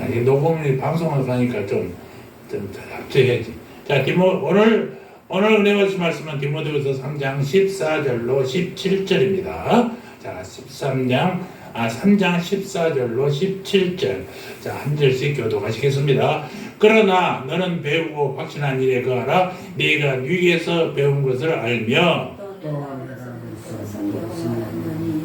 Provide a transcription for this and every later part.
이게 녹음이 방송을 하니까 좀 합쳐야지. 자, 오늘 은혜 받으신 말씀은 디모데후서 3장 14절로 17절입니다. 자, 3장 14절로 17절. 자, 한 절씩 교독하시겠습니다. 그러나 너는 배우고 확신한 일에 거하라. 네가 위에서 배운 것을 알며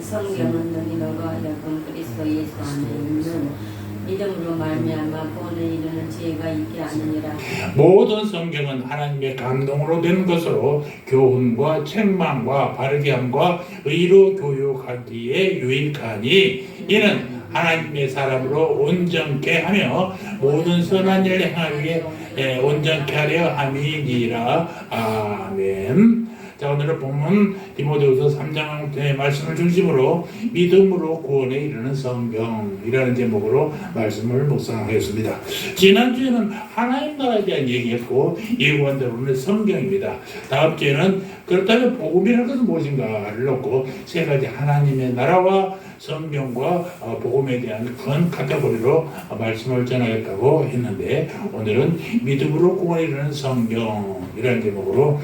성경은 너희 너가 하여금 그리스도 예수 안에 있는 믿음으로 말미암아 구원에 이르는 지혜가 있게 하느니라. 모든 성경은 하나님의 감동으로 된 것으로 교훈과 책망과 바르게 함과 의로 교육하기에 유익하니 이는 하나님의 사람으로 온전케 하며 모든 선한 일을 행하기에 온전케 하려 함이니라. 아멘. 자, 오늘의 본문 디모데후서 3장의 말씀을 중심으로 믿음으로 구원에 이르는 성경이라는 제목으로 말씀을 묵상하겠습니다. 지난주에는 하나님 나라에 대한 얘기했고 예고한 대로는 성경입니다. 다음 주에는 그렇다면 복음이라는 것은 무엇인가를 놓고 세 가지 하나님의 나라와 성경과 복음에 대한 큰 카테고리로 말씀을 전하겠다고 했는데 오늘은 믿음으로 구원에 이르는 성경이라는 제목으로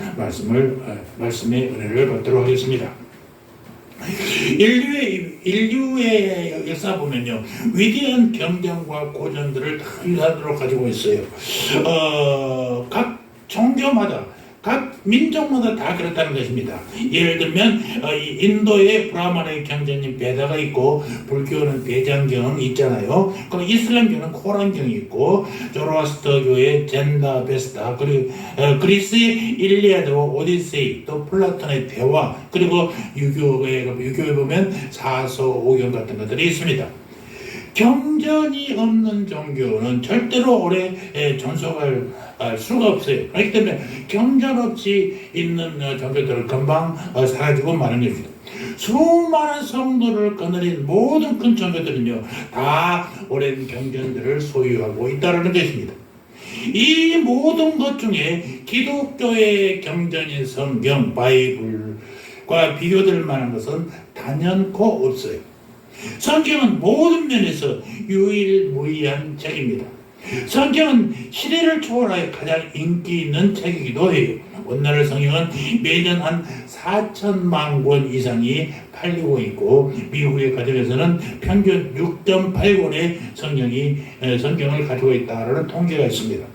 말씀의 은혜를 받도록 하겠습니다. 인류의 역사 보면요, 위대한 경전과 고전들을 다 유산으로 가지고 있어요. 각 종교마다 각 민족마다 다 그렇다는 것입니다. 예를 들면 인도의 브라만의 경전인 베다가 있고 불교는 대장경 있잖아요. 그리고 이슬람교는 코란경이 있고 조로아스터교의 젠다 베스타, 그리고 그리스의 일리아드와 오디세이, 또 플라톤의 대화, 그리고 유교에 보면 사서오경 같은 것들이 있습니다. 경전이 없는 종교는 절대로 오래 존속할 수가 없어요. 그렇기 때문에 경전 없이 있는 종교들은 금방 사라지고 마는 것입니다. 수많은 성도를 거느린 모든 큰 종교들은요, 다 오랜 경전들을 소유하고 있다는 것입니다. 이 모든 것 중에 기독교의 경전인 성경, 바이블과 비교될 만한 것은 단연코 없어요. 성경은 모든 면에서 유일무이한 책입니다. 성경은 시대를 초월하여 가장 인기 있는 책이기도 해요. 오늘날 성경은 매년 한 4천만 권 이상이 팔리고 있고 미국의 가정에서는 평균 6.8권의 성경을 가지고 있다는 통계가 있습니다.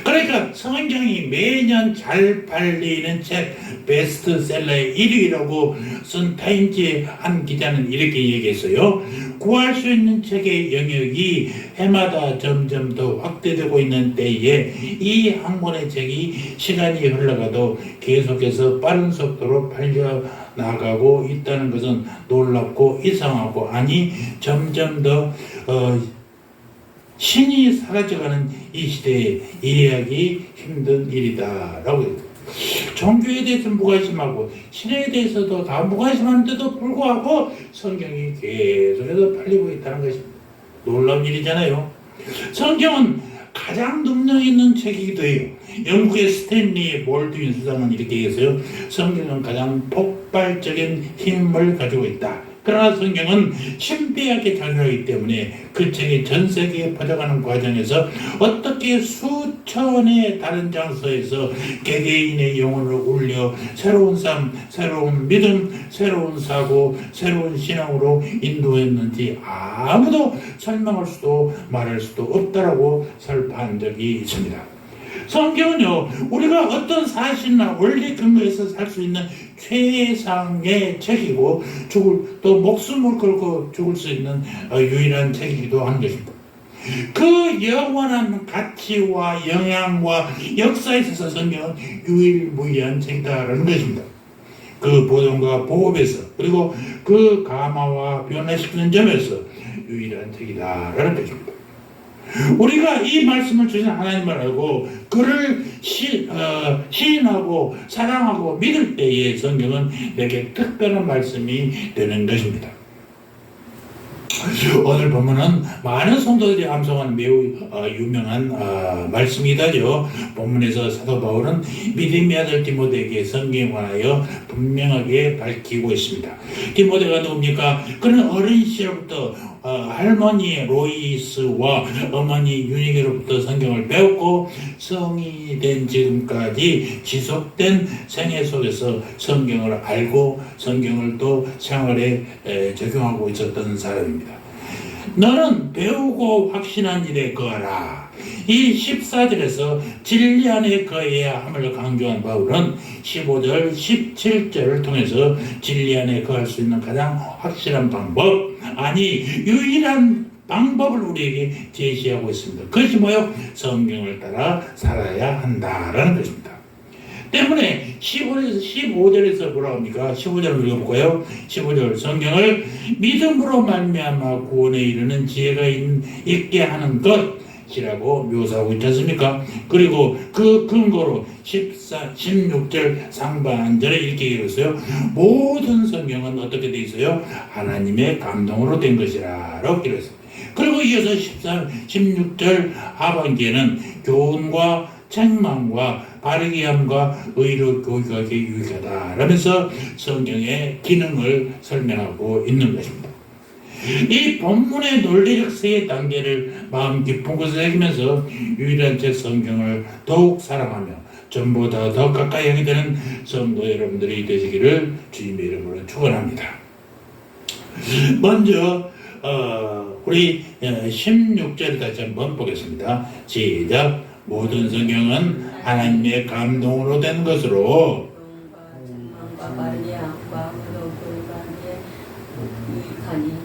그러니까 성경이 매년 잘 팔리는 책 베스트셀러의 1위라고 쓴 타임지의 한 기자는 이렇게 얘기했어요. 구할 수 있는 책의 영역이 해마다 점점 더 확대되고 있는 때에 이 한 권의 책이 시간이 흘러가도 계속해서 빠른 속도로 팔려나가고 있다는 것은 놀랍고 이상하고, 아니 점점 더 신이 사라져가는 이 시대에 이해하기 힘든 일이다라고 했습니다. 종교에 대해서 무관심하고 신에 대해서도 다 무관심한데도 불구하고 성경이 계속해서 팔리고 있다는 것입니다. 놀라운 일이잖아요. 성경은 가장 능력 있는 책이기도 해요. 영국의 스탠리 몰드윈 수장은 이렇게 얘기했어요. 성경은 가장 폭발적인 힘을 가지고 있다. 그러나 성경은 신비하게 작용하기 때문에 그 책이 전 세계에 퍼져가는 과정에서 어떻게 수천의 다른 장소에서 개개인의 영혼을 울려 새로운 삶, 새로운 믿음, 새로운 사고, 새로운 신앙으로 인도했는지 아무도 설명할 수도 말할 수도 없다라고 설파한 적이 있습니다. 성경은요, 우리가 어떤 사실이나 원리 근거에서 살 수 있는 최상의 책이고 또 목숨을 걸고 죽을 수 있는 유일한 책이기도 하는 것입니다. 그 영원한 가치와 영향과 역사에 있어서 성경은 유일무이한 책이다라는 것입니다. 그 보존과 보호에서, 그리고 그 감화와 변화시키는 점에서 유일한 책이다라는 것입니다. 우리가 이 말씀을 주신 하나님을 알고 그를 시인하고 사랑하고 믿을 때에 성경은 내게 특별한 말씀이 되는 것입니다. 오늘 본문은 많은 성도들이 암송하는 매우 유명한 말씀이다죠. 본문에서 사도 바울은 믿음의 아들 디모데에게 성경에 관하여 분명하게 밝히고 있습니다. 디모데가 누굽니까? 그는 어린 시절부터 할머니 로이스와 어머니 유니게로부터 성경을 배웠고 성인이 된 지금까지 지속된 생애 속에서 성경을 알고 성경을 또 생활에 적용하고 있었던 사람입니다. 너는 배우고 확신한 일에 거하라. 이 14절에서 진리 안에 거해야 함을 강조한 바울은 15절, 17절을 통해서 진리 안에 거할 수 있는 가장 확실한 방법, 아니 유일한 방법을 우리에게 제시하고 있습니다. 그것이 뭐요? 성경을 따라 살아야 한다라는 것입니다. 때문에 15절에서 뭐라고 합니까? 15절을 읽어볼까요? 15절 성경을 믿음으로 말미암아 구원에 이르는 지혜가 있게 하는 것이라고 묘사하고 있지 않습니까? 그리고 그 근거로 16절 상반절에 이렇게 얘기했어요. 모든 성경은 어떻게 되어 있어요? 하나님의 감동으로 된 것이라 라고 기록했어요. 그리고 이어서 16절 하반기에는 교훈과 책망과 바르게 함과 의로 교육하기 유익하다 라면서 성경의 기능을 설명하고 있는 것입니다. 이 본문의 논리적 세 단계를 마음 깊은 곳에 새기면서 유일한 책 성경을 더욱 사랑하며 전보다 더 가까이 하게 되는 성도 여러분들이 되시기를 주님의 이름으로 축원합니다. 먼저 우리 16절 다시 한번 보겠습니다. 시작. 모든 성경은 하나님의 감동으로 된 것으로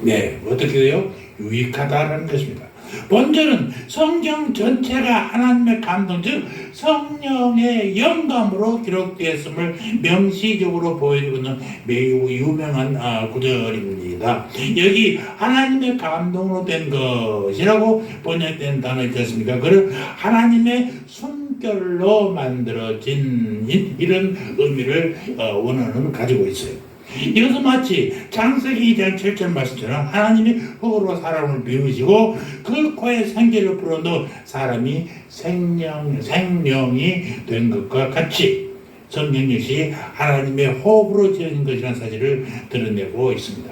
네, 어떻게 돼요? 유익하다라는 것입니다. 본절은 성경 전체가 하나님의 감동, 즉 성령의 영감으로 기록되었음을 명시적으로 보여주고 있는 매우 유명한 구절입니다. 여기 하나님의 감동으로 된 것이라고 번역된 단어 있지 않습니까? 그걸 하나님의 숨결로 만들어진 이런 의미를 원어는 가지고 있어요. 이것은 마치 창세기 2장 7절 말씀처럼 하나님이 흙으로 사람을 비우시고 그 코에 생기를 불어넣어 사람이 생명이 된 것과 같이 성경 역시 하나님의 호흡으로 지어진 것이라는 사실을 드러내고 있습니다.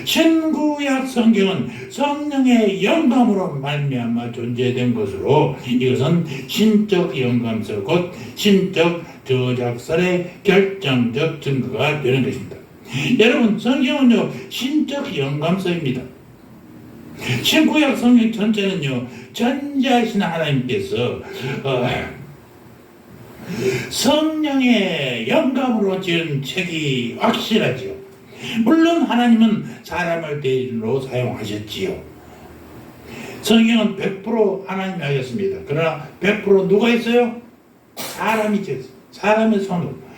신구약 성경은 성령의 영감으로 말미암아 존재된 것으로 이것은 신적 영감서 곧 신적 저작설의 결정적 증거가 되는 것입니다. 여러분 성경은요 신적 영감서입니다. 신구약 성경 전체는요 전지하신 하나님께서 성령의 영감으로 지은 책이 확실하죠. 물론 하나님은 사람을 대리로 사용하셨지요. 성경은 100% 하나님이 하셨습니다. 그러나 100% 누가 했어요? 사람이 지었어요. 사람의 손으로.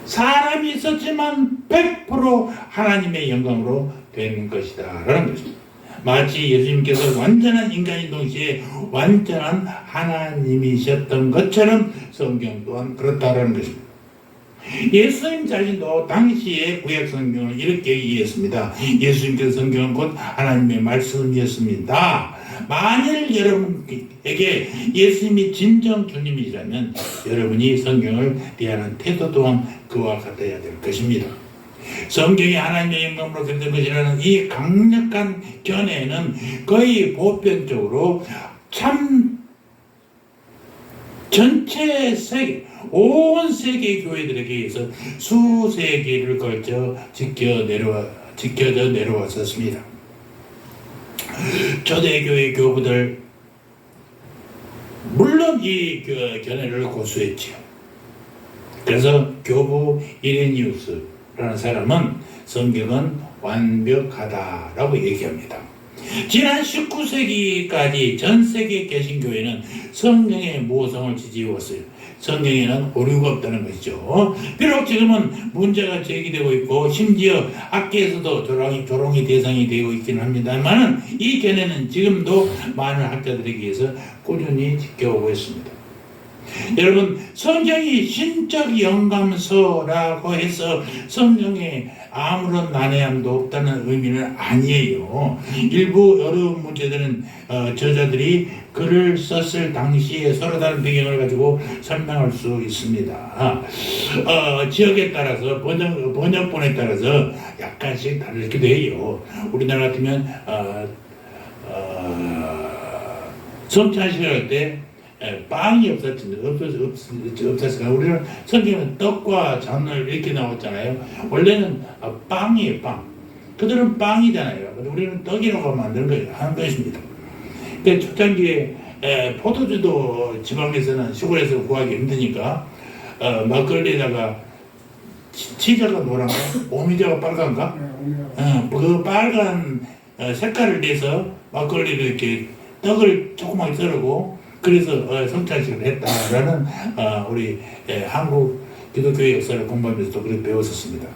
사람이 있었지만 100% 하나님의 영광으로 된 것이다 라는 것입니다. 마치 예수님께서 완전한 인간인 동시에 완전한 하나님이셨던 것처럼 성경 또한 그렇다라는 것입니다. 예수님 자신도 당시의 구약 성경을 이렇게 이해했습니다. 예수님께서 성경은 곧 하나님의 말씀이었습니다. 만일 여러분에게 예수님이 진정 주님이시라면 여러분이 성경을 대하는 태도 또한 그와 같아야 될 것입니다. 성경이 하나님의 영감으로 된 것이라는 이 강력한 견해는 거의 보편적으로 참 전체 세계, 온 세계 교회들에게 의해서 수세기를 걸쳐 지켜져 내려왔었습니다. 초대교회 교부들 물론 이 견해를 고수했지요. 그래서 교부 이레니우스라는 사람은 성경은 완벽하다라고 얘기합니다. 지난 19세기까지 전 세계 개신교회는 성경의 모성을 지지해왔어요. 성경에는 오류가 없다는 것이죠. 비록 지금은 문제가 제기되고 있고 심지어 학계에서도 조롱의 대상이 되고 있기는 합니다만 이 견해는 지금도 많은 학자들에게 의해서 꾸준히 지켜오고 있습니다. 여러분, 성경이 신적 영감서라고 해서 성경에 아무런 난해함도 없다는 의미는 아니에요. 일부 어려운 문제들은 저자들이 글을 썼을 당시에 서로 다른 배경을 가지고 설명할 수 있습니다. 지역에 따라서 번역본에 따라서 약간씩 다르기도 해요. 우리나라 같으면 성찬식을 할 때 빵이 없었으니까 우리는 성경은 떡과 잔을 이렇게 나왔잖아요. 원래는 빵이에요, 빵. 그들은 빵이잖아요. 근데 우리는 떡이라고 만드는 하는 것입니다. 근데 초창기에 포도주도 지방에서는 시골에서 구하기 힘드니까 막걸리에다가 치자가 노란가? 오미자가 빨간가? 그 빨간 색깔을 내서 막걸리를 이렇게 떡을 조그맣게 썰고 그래서 성찬식을 했다라는 우리 한국 기독교의 역사를 공부하면서도 그렇게 배웠었습니다.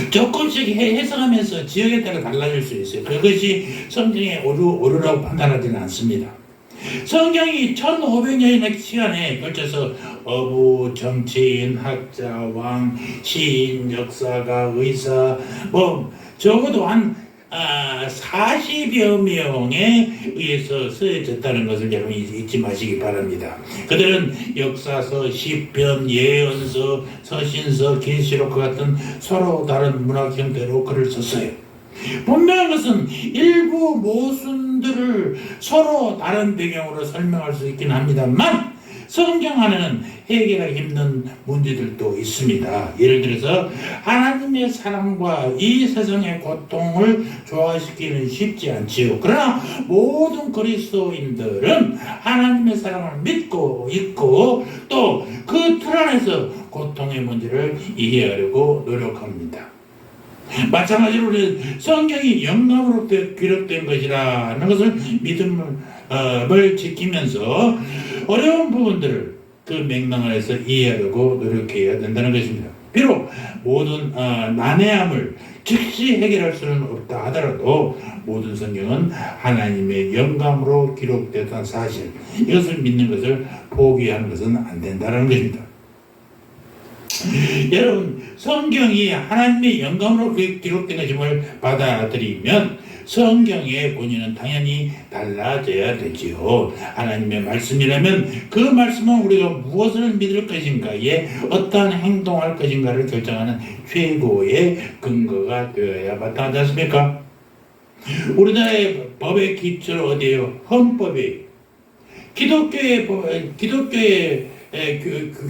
조금씩 해석하면서 지역에 따라 달라질 수 있어요. 그것이 성경에 옳으라고 판단하지는 않습니다. 성경이 1500년의 시간에 걸쳐서 어부, 정치인, 학자, 왕, 시인, 역사가, 의사, 적어도 한 40여 명에 의해서 쓰여졌다는 것을 여러분 잊지 마시기 바랍니다. 그들은 역사서, 시편, 예언서, 서신서, 계시록 같은 서로 다른 문학 형태로 글을 썼어요. 분명한 것은 일부 모순들을 서로 다른 배경으로 설명할 수 있긴 합니다만 성경 안에는 해결하기 힘든 문제들도 있습니다. 예를 들어서 하나님의 사랑과 이 세상의 고통을 조화시키기는 쉽지 않지요. 그러나 모든 그리스도인들은 하나님의 사랑을 믿고 있고 또 그 틀 안에서 고통의 문제를 이해하려고 노력합니다. 마찬가지로 우리 성경이 영감으로 기록된 것이라는 것을 믿음을 지키면서 어려운 부분들을 그 맥락 안에서 이해하려고 노력해야 된다는 것입니다. 비록 모든 난해함을 즉시 해결할 수는 없다 하더라도 모든 성경은 하나님의 영감으로 기록됐다는 사실, 이것을 믿는 것을 포기하는 것은 안 된다는 것입니다. 여러분, 성경이 하나님의 영감으로 기록된 것임을 받아들이면 성경의 본인은 당연히 달라져야 되지요. 하나님의 말씀이라면 그 말씀은 우리가 무엇을 믿을 것인가에 어떠한 행동할 것인가를 결정하는 최고의 근거가 되어야 마땅하지 않습니까? 우리나라의 법의 기초는 어디예요? 헌법이에요. 기독교의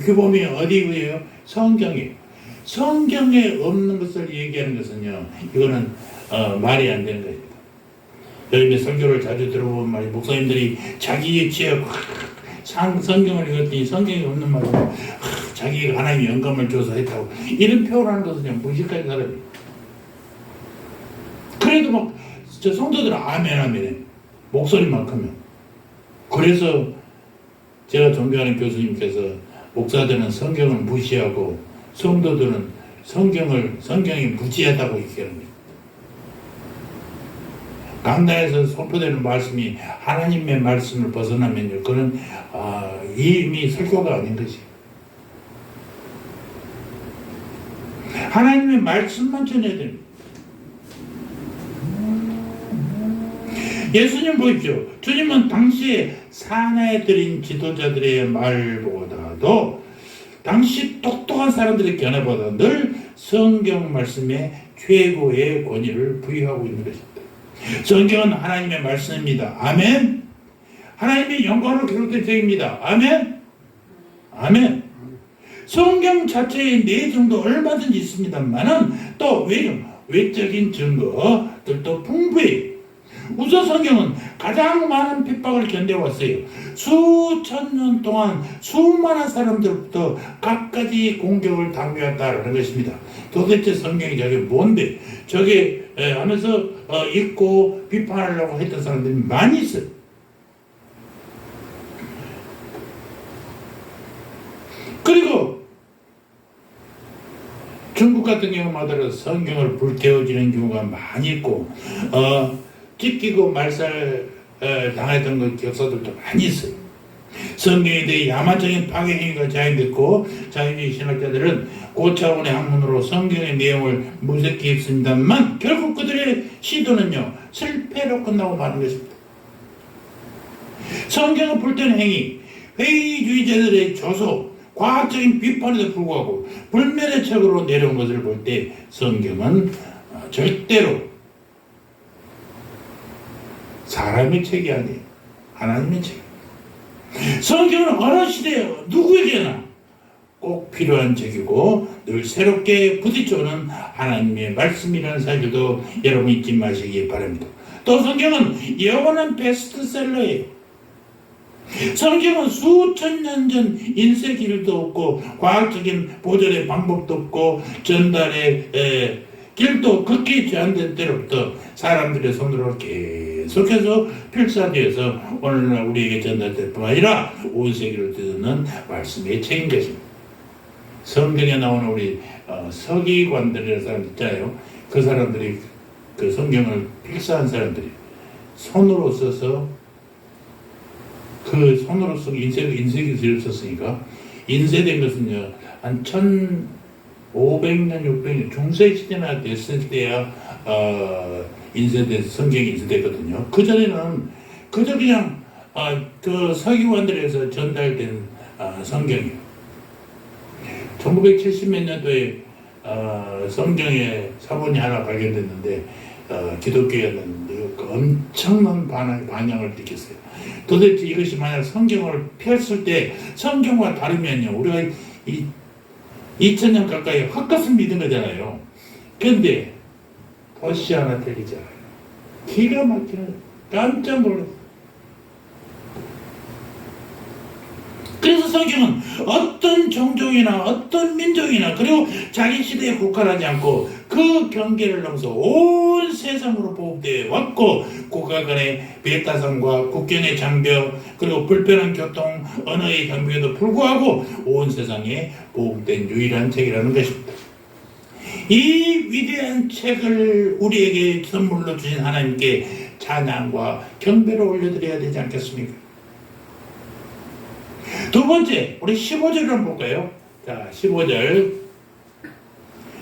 규범이 어디예요? 성경이에요. 성경에 없는 것을 얘기하는 것은요, 이거는 말이 안 되는 것입니다. 요즘에 설교를 자주 들어보면 말이 목사님들이 자기의 지혜로 성경을 읽었더니 성경에 없는 말로 자기가 하나님의 영감을 줘서 했다고 이런 표현하는 것은 그냥 무식한 사람이에요. 그래도 막 저 성도들은 아멘 아멘해. 목소리만큼은. 그래서 제가 존경하는 교수님께서 목사들은 성경을 무시하고 성도들은 성경이 무지하다고 얘기합니다. 강단에서 선포되는 말씀이 하나님의 말씀을 벗어나면요, 그건 이미 설교가 아닌 것이에요. 하나님의 말씀만 전해야 됩니다. 예수님 보십시오. 주님은 당시에 사나에 들인 지도자들의 말보다도 당시 똑똑한 사람들의 견해보다 늘 성경 말씀에 최고의 권위를 부여하고 있는 것입니다. 성경은 하나님의 말씀입니다. 아멘. 하나님의 영광으로 기록된 책입니다. 아멘. 아멘. 성경 자체의 내용도 얼마든지 있습니다만은 또 외적인 증거들도 풍부해요. 우선 성경은 가장 많은 핍박을 견뎌왔어요. 수천 년 동안 수많은 사람들부터 각가지 공격을 당해왔다는 것입니다. 도대체 성경이 저게 뭔데? 저게 하면서 읽고 비판하려고 했던 사람들이 많이 있어요. 그리고 중국 같은 경우마다 성경을 불태워지는 경우가 많이 있고 찢기고 말살 당했던 그 역사들도 많이 있어요. 성경에 대해 야만적인 파괴 행위가 자행됐고 자유주의 신학자들은 고차원의 학문으로 성경의 내용을 무색히 읽습니다만 결국 그들의 시도는요 실패로 끝나고 마는 것입니다. 성경을 불태우는 행위, 회의주의자들의 조소, 과학적인 비판에도 불구하고 불멸의 책으로 내려온 것을 볼 때 성경은 절대로 사람의 책이 아니에요. 하나님의 책. 성경은 어느 시대에 누구에게나 꼭 필요한 책이고 늘 새롭게 부딪혀오는 하나님의 말씀이라는 사실도 여러분 잊지 마시기 바랍니다. 또 성경은 영원한 베스트셀러예요. 성경은 수천 년 전 인쇄 기술도 없고 과학적인 보존의 방법도 없고 전달의 길도 극히 제한된 때로부터 사람들의 손으로 계속해서 필사되어서 오늘날 우리에게 전달될 뿐 아니라 온 세계를 듣는 말씀의 책인 것입니다. 성경에 나오는 우리 서기관들이라는 사람 있잖아요. 그 사람들이 그 성경을 필사한 사람들이 손으로 써서 그 손으로 쓰고 인쇄기술을 썼으니까 인쇄된 것은요 한 1500년 600년 중세시대나 됐을 때야 인쇄돼서 성경이 인쇄됐거든요. 그전에는 그저 그냥 그 서기관들에서 전달된 성경이에요. 1970몇 년도에 성경의 사본이 하나 발견됐는데 기독교에는 엄청난 반향을 일으켰어요. 도대체 이것이 만약 성경을 폈을 때 성경과 다르면요 우리가 2000년 가까이 헛것을 믿은 거잖아요. 그런데 덧이 하나 틀리지 않아요. 기가 막히는 깜짝 놀랐어요. 그래서 성경은 어떤 종족이나 어떤 민족이나 그리고 자기 시대에 국한하지 않고 그 경계를 넘어서 온 세상으로 보급되어 왔고 국가 간의 배타성과 국경의 장벽 그리고 불편한 교통 언어의 장벽에도 불구하고 온 세상에 보급된 유일한 책이라는 것입니다. 이 위대한 책을 우리에게 선물로 주신 하나님께 찬양과 경배를 올려드려야 되지 않겠습니까? 두 번째, 우리 15절을 한번 볼까요? 자, 15절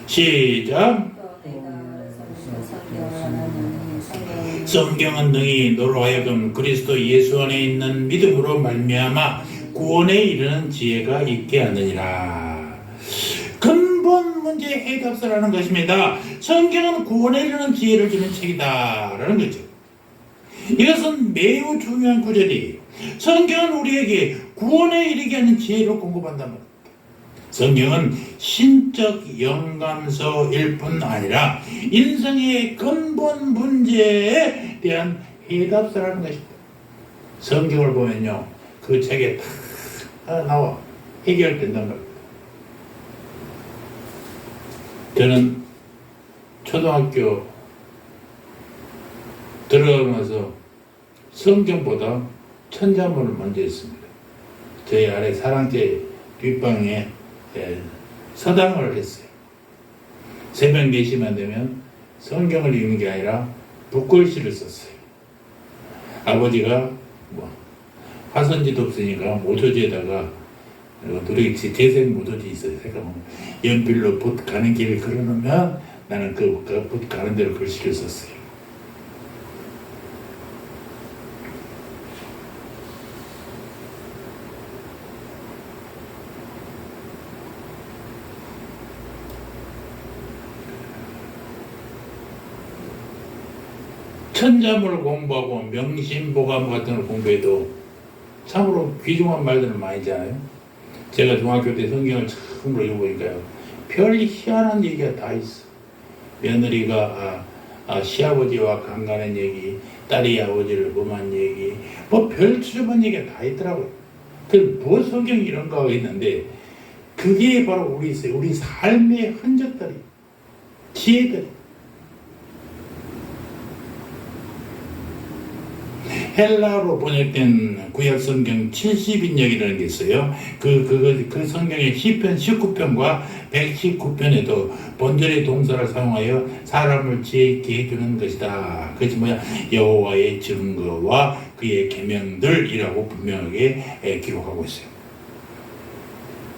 시작. 성경은 능히 너로 하여금 그리스도 예수 안에 있는 믿음으로 말미암아 구원에 이르는 지혜가 있게 하느니라. 근본 문제의 해답서라는 것입니다. 성경은 구원에 이르는 지혜를 주는 책이다라는 거죠. 이것은 매우 중요한 구절이에요. 성경은 우리에게 구원에 이르게 하는 지혜를 공급한단 말입니다. 성경은 신적 영감서일 뿐 아니라 인생의 근본 문제에 대한 해답서라는 것입니다. 성경을 보면요 그 책에 다 나와 해결된단 말입니다. 저는 초등학교 들어가면서 성경보다 천자문을 먼저 했습니다. 저희 아래 사랑제 뒷방에 서당을 했어요. 새벽 4시만 되면 성경을 읽는 게 아니라 붓글씨를 썼어요. 아버지가 화선지도 없으니까 모조지에다가 우리 재생 모조지 있어요. 연필로 붓 가는 길을 걸어놓으면 나는 그 붓 가는 대로 글씨를 썼어요. 천자문을 공부하고 명심보감 같은 걸 공부해도 참으로 귀중한 말들을 많이 있잖아요. 제가 중학교 때 성경을 처음으로 읽어보니까요. 별 희한한 얘기가 다 있어. 며느리가 시아버지와 강간한 얘기, 딸이 아버지를 범한 얘기, 별 추접한 얘기가 다 있더라고요. 뭐 성경 이런 거가 있는데 그게 바로 우리 삶의 흔적들이, 지혜들이. 헬라어로 번역된 구약성경 70인역이라는 게 있어요. 그 성경의 시편 19편과 119편에도 본절의 동사를 사용하여 사람을 지혜 있게 해주는 것이다. 그것이 뭐야? 여호와의 증거와 그의 계명들이라고 분명하게 기록하고 있어요.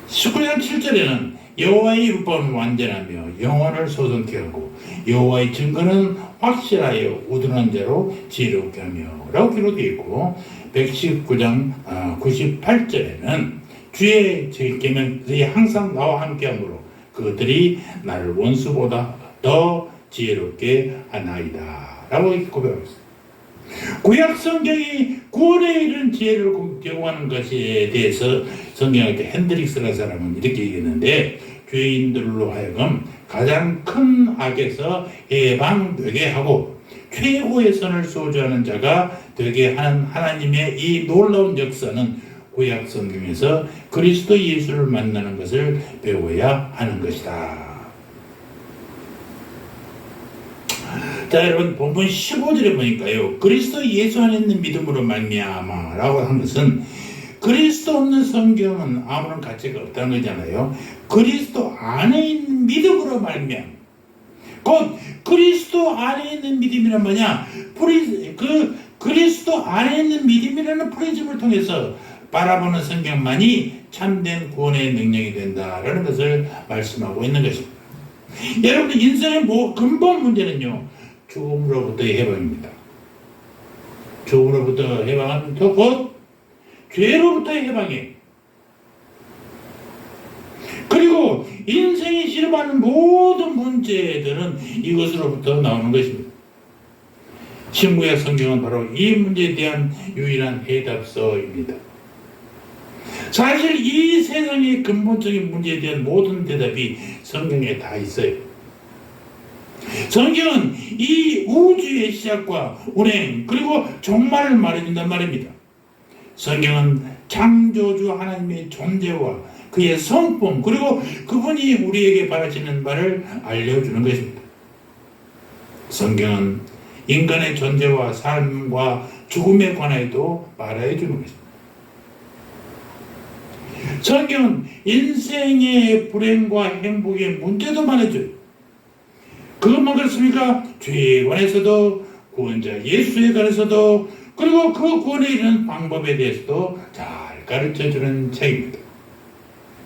19장 7절에는 여호와의 율법은 완전하며 영혼을 소성케 하고 여호와의 증거는 확실하여 우둔한 대로 지혜롭게 하며 라고 기록되어 있고 119장 98절에는 주의 계명들이 항상 나와 함께하므로 그들이 나를 원수보다 더 지혜롭게 하나이다 라고 고백하고 있습니다. 구약 성경이 구원에 이른 지혜를 제공하는 것에 대해서 성경학자 핸드릭스라는 사람은 이렇게 얘기했는데 죄인들로 하여금 가장 큰 악에서 해방되게 하고 최고의 선을 소유하는 자가 되게 하는 하나님의 이 놀라운 역사는 구약 성경에서 그리스도 예수를 만나는 것을 배워야 하는 것이다. 자, 여러분 본문 15절에 보니까요, 그리스도 예수 안에 있는 믿음으로 말미암아라고 한 것은 그리스도 없는 성경은 아무런 가치가 없다는 거잖아요. 그리스도 안에 있는 믿음으로 말미암아. 곧 그리스도 안에 있는 믿음이란 뭐냐? 그리스도 안에 있는 믿음이라는 프리즘을 통해서 바라보는 성경만이 참된 구원의 능력이 된다라는 것을 말씀하고 있는 것입니다. 여러분 인생의 근본 문제는요, 죽음으로부터의 해방입니다. 죽음으로부터 해방은 곧 죄로부터의 해방이에요. 그리고 인생이 실험하는 모든 문제들은 이것으로부터 나오는 것입니다. 신구약 성경은 바로 이 문제에 대한 유일한 해답서입니다. 사실 이 세상의 근본적인 문제에 대한 모든 대답이 성경에 다 있어요. 성경은 이 우주의 시작과 운행 그리고 종말을 말해준단 말입니다. 성경은 창조주 하나님의 존재와 그의 성품 그리고 그분이 우리에게 바라시는 바를 알려주는 것입니다. 성경은 인간의 존재와 삶과 죽음에 관해도 말해주는 것입니다. 성경은 인생의 불행과 행복의 문제도 말해줘요. 그것만 그렇습니까? 죄에 관해서도 구원자 예수에 관해서도 그리고 그 구원에 이르는 방법에 대해서도 잘 가르쳐주는 책입니다.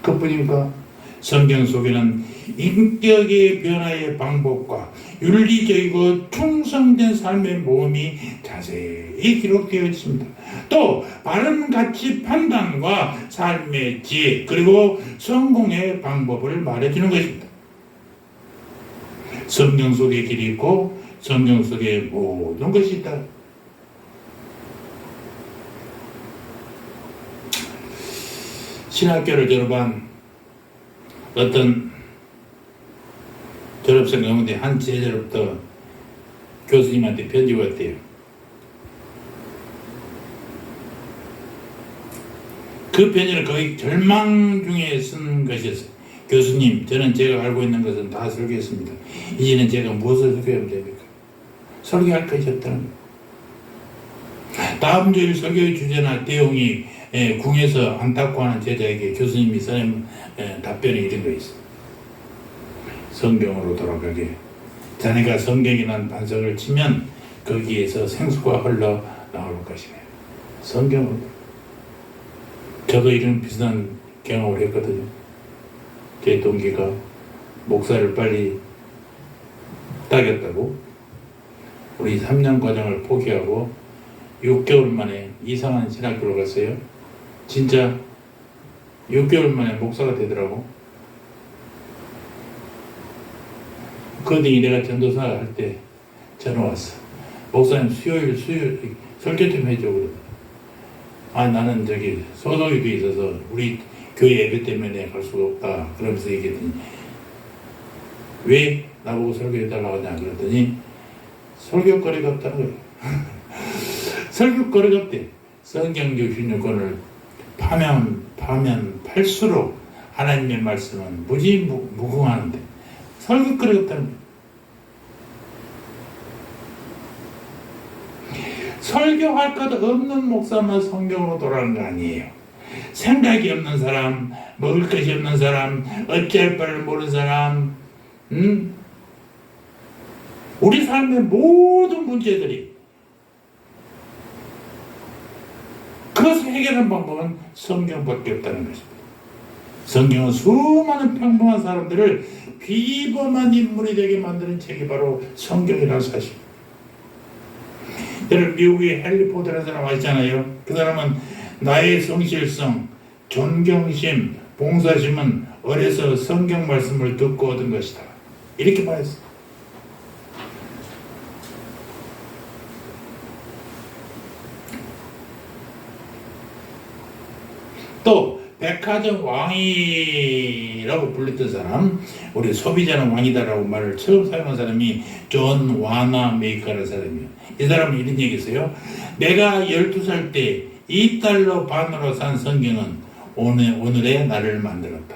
그뿐입니까? 성경 속에는 인격의 변화의 방법과 윤리적이고 충성된 삶의 모험이 자세히 기록되어 있습니다. 또 바른 가치 판단과 삶의 지혜 그리고 성공의 방법을 말해주는 것입니다. 성경 속에 길이 있고 성경 속에 모든 것이 있다. 신학교를 졸업한 어떤 졸업생 가운데 한 제자로부터 교수님한테 편지가 왔대요. 그 편지를 거의 절망 중에 쓴 것이었어요. 교수님, 저는 제가 알고 있는 것은 다 설교했습니다. 이제는 제가 무엇을 설교하면 됩니까? 설교할 것이 없다는 거예요. 다음 주일 설교의 주제나 내용이 궁에서 안타까워하는 제자에게 교수님이 써낸 답변이 이런 거 있어요. 성경으로 돌아가게. 자네가 성경이라는 반석을 치면 거기에서 생수가 흘러 나올 것이네. 성경으로. 저도 이런 비슷한 경험을 했거든요. 제 동기가 목사를 빨리 따겠다고 우리 3년 과정을 포기하고 6개월 만에 이상한 신학교로 갔어요. 진짜 6개월 만에 목사가 되더라고. 그러더니 내가 전도사 할 때 전화 왔어. 목사님 수요일 설교 좀 해줘. 그러더니 나는 저기 소속이 돼 있어서 우리 교회 예배 때문에 갈 수가 없다. 그러면서 얘기했더니 왜 나보고 설교해달라고 하냐 그랬더니 설교거리가 없다는 거예요. 설교거리가 없대. 성경 주신 권을 파면 팔수록 하나님의 말씀은 무지 무궁한데 설교거리가 없다는 거예요. 설교할 것 없는 목사만 성경으로 돌아가는 거 아니에요. 생각이 없는 사람, 먹을 것이 없는 사람, 어찌할 바를 모르는 사람, 우리 삶의 모든 문제들이 그것을 해결하는 방법은 성경밖에 없다는 것입니다. 성경은 수많은 평범한 사람들을 비범한 인물이 되게 만드는 책이 바로 성경이라는 사실입니다. 여러분, 미국의 헨리 포드라는 사람 아시잖아요. 그 사람은 나의 성실성, 존경심, 봉사심은 어려서 성경 말씀을 듣고 얻은 것이다, 이렇게 말했어요. 또 백화점 왕이라고 불렸던 사람, 우리 소비자는 왕이다라고 말을 처음 사용한 사람이 존 와나메이커라는 사람이에요. 이 사람은 이런 얘기했어요. 내가 12살 때 $2 반으로 산 성경은 오늘의 나를 만들었다.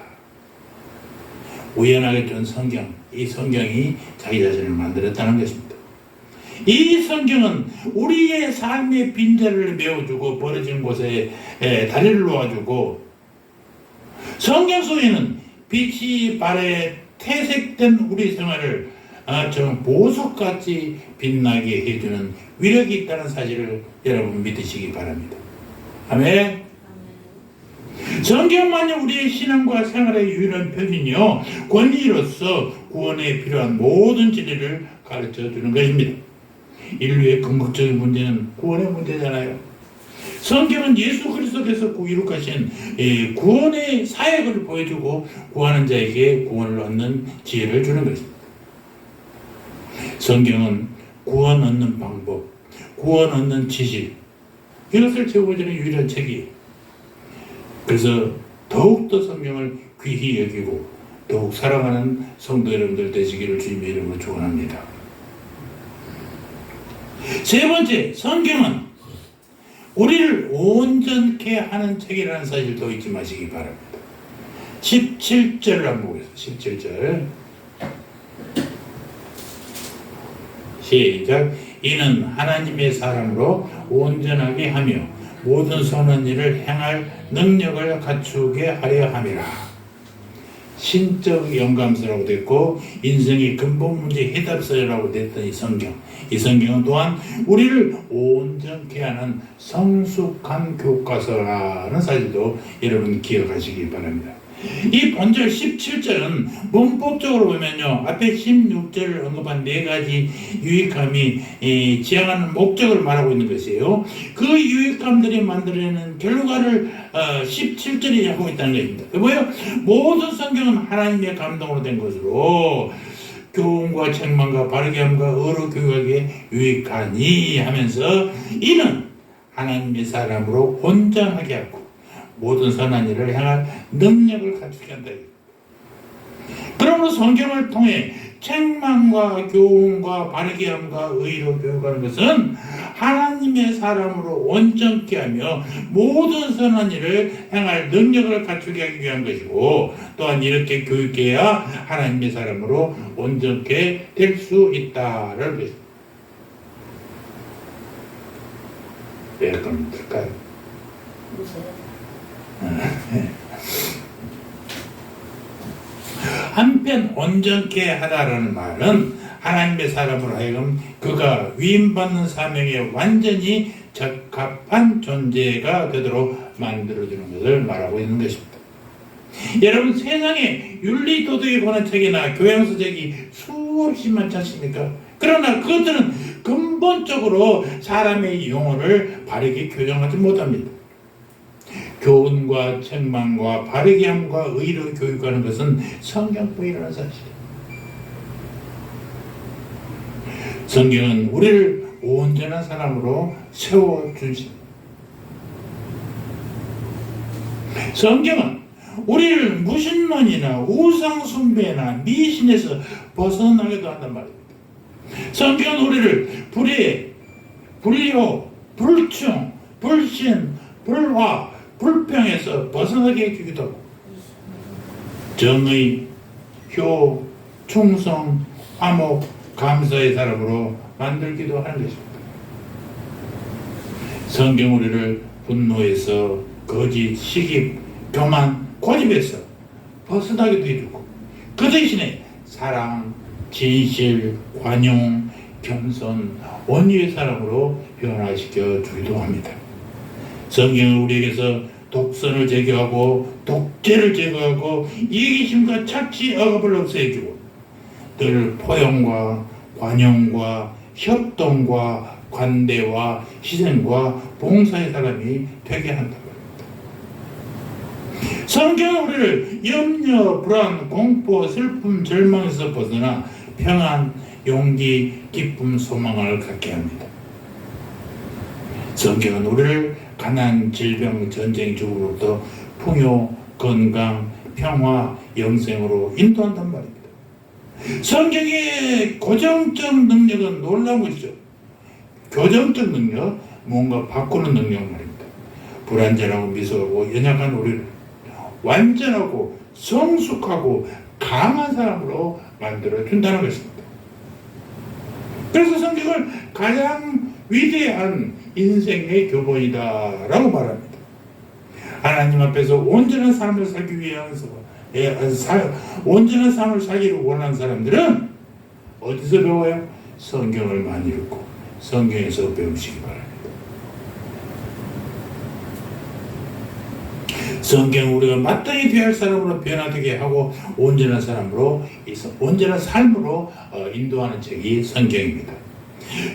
우연하게 준 성경, 이 성경이 자기 자신을 만들었다는 것입니다. 이 성경은 우리의 삶의 빈자리를 메워주고 버려진 곳에 다리를 놓아주고, 성경 속에는 빛이 발에 태색된 우리 생활을 좀 보석같이 빛나게 해주는 위력이 있다는 사실을 여러분 믿으시기 바랍니다. 아멘. 성경만이 우리의 신앙과 생활의 유일한 표준이요, 권위로서 구원에 필요한 모든 진리를 가르쳐 주는 것입니다. 인류의 궁극적인 문제는 구원의 문제잖아요. 성경은 예수 그리스도께서 이룩하신 구원의 사역을 보여주고 구하는 자에게 구원을 얻는 지혜를 주는 것입니다. 성경은 구원 얻는 방법, 구원 얻는 지식, 이것을 제공해주는 유일한 책이에요. 그래서 더욱더 성경을 귀히 여기고 더욱 사랑하는 성도 여러분들 되시기를 주님의 이름으로 축원합니다. 세 번째, 성경은 우리를 온전케 하는 책이라는 사실도 잊지 마시기 바랍니다. 17절을 한번 보겠습니다. 17절 시작. 이는 하나님의 사람으로 온전하게 하며 모든 선한 일을 행할 능력을 갖추게 하려 함이라. 신적 영감서라고 됐고 인생의 근본 문제 해답서라고 됐던 이 성경, 이 성경은 또한 우리를 온전케 하는 성숙한 교과서라는 사실도 여러분 기억하시기 바랍니다. 이 본절 17절은 문법적으로 보면요, 앞에 16절을 언급한 네 가지 유익함이 지향하는 목적을 말하고 있는 것이에요. 그 유익함들이 만들어내는 결과를 17절이 하고 있다는 것입니다. 뭐예요? 모든 성경은 하나님의 감동으로 된 것으로 교훈과 책망과 바르게 함과 의로 교육하기에 유익하니 하면서 이는 하나님의 사람으로 온전하게 하고 모든 선한 일을 향할 능력을 갖추게 한다. 그러므로 성경을 통해 책망과 교훈과 바르게 함과 의로 교육하는 것은 하나님의 사람으로 온전케 하며 모든 선한 일을 행할 능력을 갖추게 하기 위한 것이고, 또한 이렇게 교육해야 하나님의 사람으로 온전케 될 수 있다라는 것입니다. 왜 그럼 될까요? 한편 온전케 하다라는 말은 하나님의 사람으로 하여금 그가 위임받는 사명에 완전히 적합한 존재가 되도록 만들어주는 것을 말하고 있는 것입니다. 여러분, 세상에 윤리도덕에 관한 책이나 교양서책이 수없이 많지 않습니까? 그러나 그것들은 근본적으로 사람의 영혼을 바르게 교정하지 못합니다. 교훈과 책망과 바르게 함과 의로 교육하는 것은 성경뿐이라는 사실이에요. 성경은 우리를 온전한 사람으로 세워주십니다. 성경은 우리를 무신론이나 우상숭배나 미신에서 벗어나게도 한단 말입니다. 성경은 우리를 불의, 불효, 불충, 불신, 불화, 불평에서 벗어나게 해주기도 하고 정의, 효, 충성, 화목, 감사의 사람으로 만들기도 하는 것입니다. 성경 우리를 분노에서 거짓, 시기, 교만, 고집에서 벗어나기도 해주고 그 대신에 사랑, 진실, 관용, 겸손, 온유의 사람으로 변화시켜 주기도 합니다. 성경은 우리에게서 독선을 제거하고 독재를 제거하고 이기심과 착취 억압을 없애주고 늘 포용과 관용과 협동과 관대와 희생과 봉사의 사람이 되게 한다고 합니다. 성경은 우리를 염려, 불안, 공포, 슬픔, 절망에서 벗어나 평안, 용기, 기쁨, 소망을 갖게 합니다. 성경은 우리를 가난, 질병, 전쟁, 죽음으로부터 풍요, 건강, 평화, 영생으로 인도한단 말입니다. 성경의 고정적 능력은 놀라운 것이죠. 교정적 능력, 뭔가 바꾸는 능력 말입니다. 불완전하고 미숙하고 연약한 우리를 완전하고 성숙하고 강한 사람으로 만들어준다는 것입니다. 그래서 성경을 가장 위대한 인생의 교본이다라고 말합니다. 하나님 앞에서 온전한 삶을 살기 위해서 온전한 삶을 살기를 원하는 사람들은 어디서 배워요? 성경을 많이 읽고 성경에서 배우시기 바랍니다. 성경은 우리가 마땅히 대할 사람으로 변화되게 하고 온전한 사람으로 온전한 삶으로 인도하는 책이 성경입니다.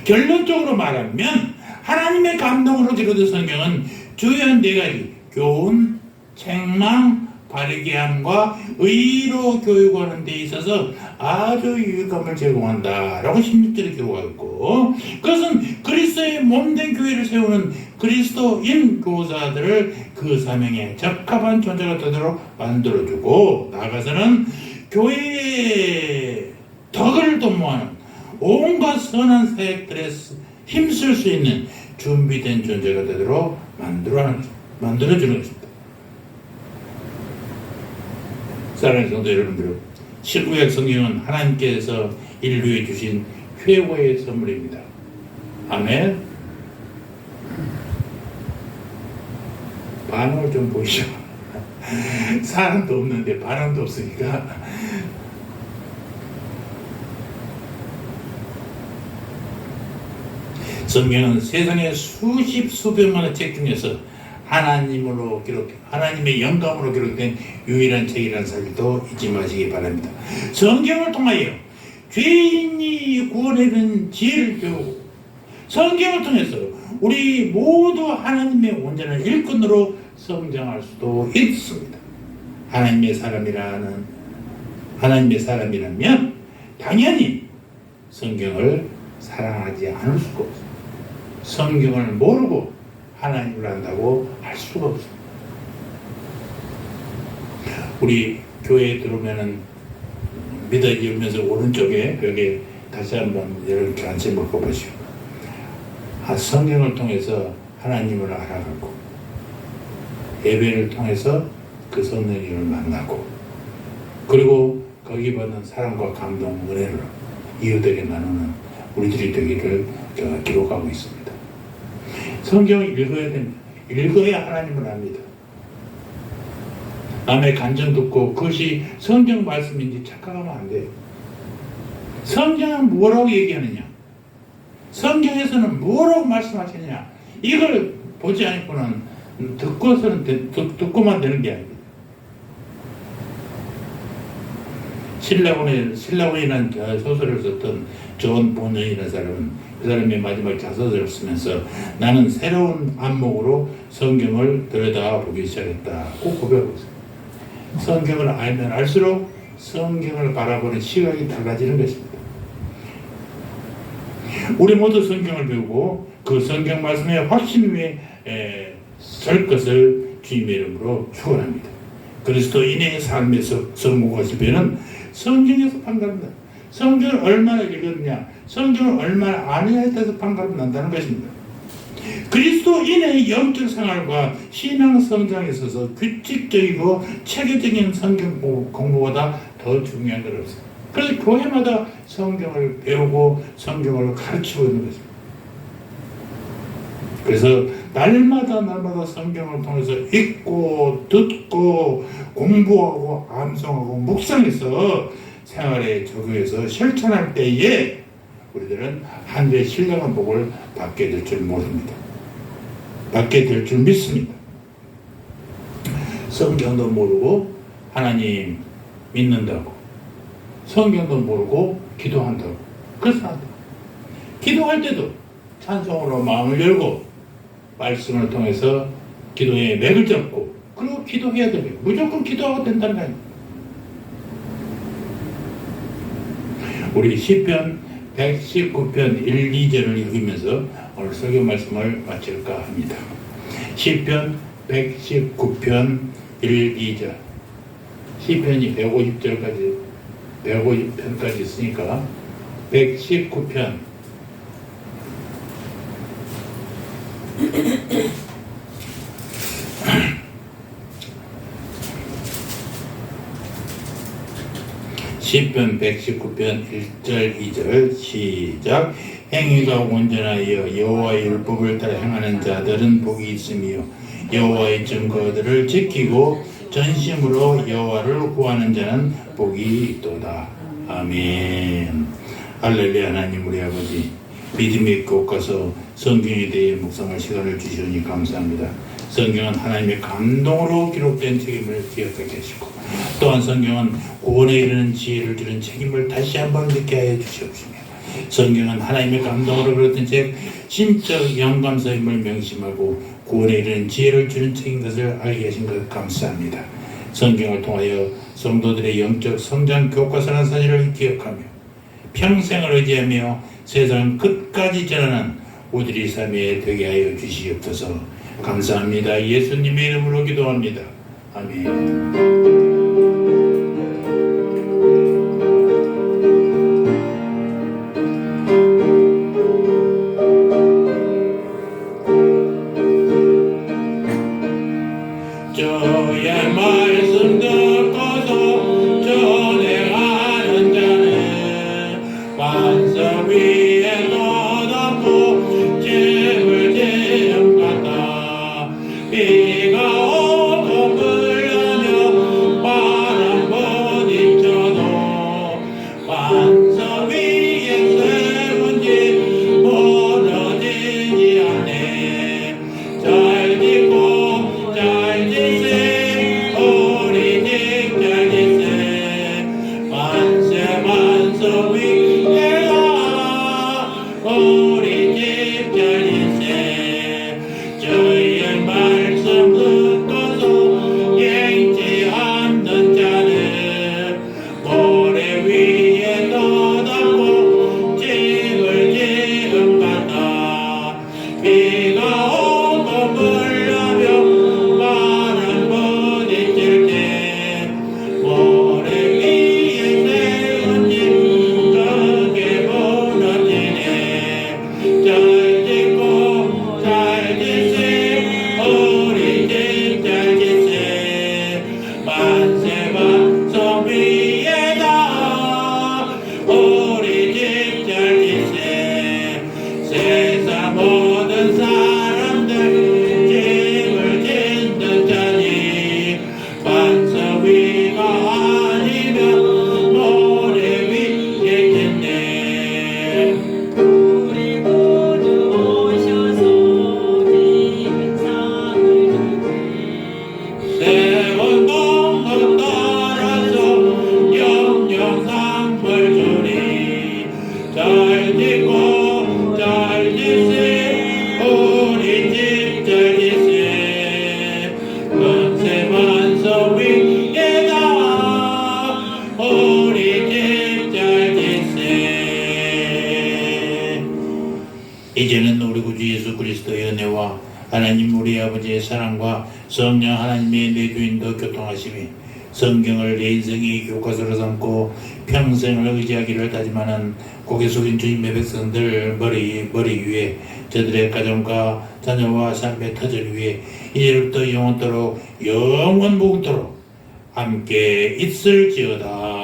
결론적으로 말하면 하나님의 감동으로 기록된 성경은 주요한 4가지 교훈, 책망, 바르게 함과 의로 교육하는 데 있어서 아주 유익함을 제공한다라고 16절에 기록하고 있고, 그것은 그리스도의 몸된 교회를 세우는 그리스도인 교사들을 그 사명에 적합한 존재가 되도록 만들어주고, 나아가서는 교회의 덕을 도모하는 온갖 선한 사역들에 힘쓸 수 있는 준비된 존재가 되도록 만들어주는 것입니다. 사랑하는 성도 여러분들, 신구약 성경은 하나님께서 인류에 주신 최고의 선물입니다. 아멘. 반응을 좀 보이죠. 사람도 없는데 반응도 없으니까. 성경은 세상의 수십 수백만의 책 중에서 하나님의 영감으로 기록된 유일한 책이라는 사실도 잊지 마시기 바랍니다. 성경을 통하여 죄인이 구원에는 지혜를 배우고, 성경을 통해서 우리 모두 하나님의 온전한 일꾼으로 성장할 수도 있습니다. 하나님의 사람이라면 당연히 성경을 사랑하지 않을 수가 없습니다. 성경을 모르고 하나님을 안다고 할 수가 없습니다. 우리 교회에 들어오면은 믿어 열면서 오른쪽에 여기 다시 한번 이렇게 관심 먹고 보시오. 성경을 통해서 하나님을 알아가고 예배를 통해서 그 성령님을 만나고, 그리고 거기 받는 사랑과 감동, 은혜를 이웃에게 나누는 우리들이 되기를 기록하고 있습니다. 성경을 읽어야 됩니다. 읽어야 하나님을 압니다. 남의 간증 듣고 그것이 성경 말씀인지 착각하면 안 돼요. 성경은 뭐라고 얘기하느냐, 성경에서는 뭐라고 말씀하시느냐, 이걸 보지 않고는 듣고만 되는 게 아닙니다. 신라곤이라는 소설을 썼던 존 보넌이라는 사람은 그 사람의 마지막 자서전을 쓰면서 나는 새로운 안목으로 성경을 들여다보기 시작했다고 고백하고 있습니다. 성경을 알면 알수록 성경을 바라보는 시각이 달라지는 것입니다. 우리 모두 성경을 배우고 그 성경 말씀의 확신 위에 설 것을 주님의 이름으로 축원합니다. 그리스도인의 삶에서 성공하실 때는 성경에서 판가름다. 성경을 얼마나 읽었느냐, 성경을 얼마나 아느냐에 따라서 판가름 난다는 것입니다. 그리스도인의 영적 생활과 신앙 성장에 있어서 규칙적이고 체계적인 성경 공부보다 더 중요한 건 없습니다. 그래서 교회마다 성경을 배우고 성경을 가르치고 있는 것입니다. 그래서 날마다 성경을 통해서 읽고 듣고 공부하고 암송하고 묵상해서 생활에 적용해서 실천할 때에 우리들은 하늘의 신령한 복을 받게 될 줄 모릅니다. 받게 될 줄 믿습니다. 성경도 모르고 하나님 믿는다고, 성경도 모르고 기도한다고, 그래서 안 돼. 기도할 때도 찬송으로 마음을 열고 말씀을 통해서 기도에 맥을 잡고 그리고 기도해야 돼요. 무조건 기도하고 된다는 거예요. 우리 시편 119편 1, 2절을 읽으면서 오늘 설교 말씀을 마칠까 합니다. 시편 119편 1, 2절. 시편이 150편까지 있으니까 119편 시편 119편 1절 2절 시작. 행위가 온전하여 여호와의 율법을 따라 행하는 자들은 복이 있으며 여호와의 증거들을 지키고 전심으로 여호와를 구하는 자는 복이 있도다. 아멘. 할렐루야. 하나님 우리 아버지, 믿음의 교과서 성경에 대해 묵상할 시간을 주시니 감사합니다. 성경은 하나님의 감동으로 기록된 책임을 기억하게 하시고, 또한 성경은 구원에 이르는 지혜를 주는 책임을 다시 한번 느끼게 하여 주시옵시며, 성경은 하나님의 감동으로 그렸던 책 신적 영감서임을 명심하고 구원에 이르는 지혜를 주는 책인 것을 알게 하신 것 감사합니다. 성경을 통하여 성도들의 영적 성장 교과서라는 사실을 기억하며 평생을 의지하며 세상 끝까지 전하는 우리의 삶에 되게 하여 주시옵소서. 감사합니다. 예수님의 이름으로 기도합니다. 아멘. 주의 말씀 듣고서 전행하는 자는 반석 위에 너답고 집을 지은 같다. 비가 오고 불려며 바람 부딪혀도 반석 위에 세운 집 무너지지 않네. 잘 짓고 잘 짓세 우리 집 잘 짓세 만세 반석 위에가 우리 집 잘 짓세. 주의 말씀 듣고서 읽지 않는 자는 모래 위에 떠담고 집을 지은 같다. 비가 오고 불려며 바람 부딪힐 때 모래 위에 세운 집 크게 무너지네. 잘 짓고 잘 짓세 우리 집 잘 짓세 만세 반석 위에다 우리 집 잘 짓세. 세상 모든 사람들 집을 짓는 자니 반석 위가 아니면 모래 위에 짓네. 우리 모두 오셔서 기름상을 주니 세월 동안 따라서 영영상을 주니 잘 짓고 잘 짓세 우리 집 잘 짓세 만세 반석 위에다 우리 집 잘 짓세. 이제는 우리 구주 예수 그리스도의 은혜와 하나님 우리 아버지의 사랑과 성령 하나님의 내 주인도 교통하심이 성경을 내 인생의 교과서로 삼고 평생을 의지하기를 다짐하는 고개 숙인 주님의 백성들 머리 위에 저들의 가정과 자녀와 삶의 터전 위에 이제부터 영원토록 영원 무궁토록 함께 있을지어다.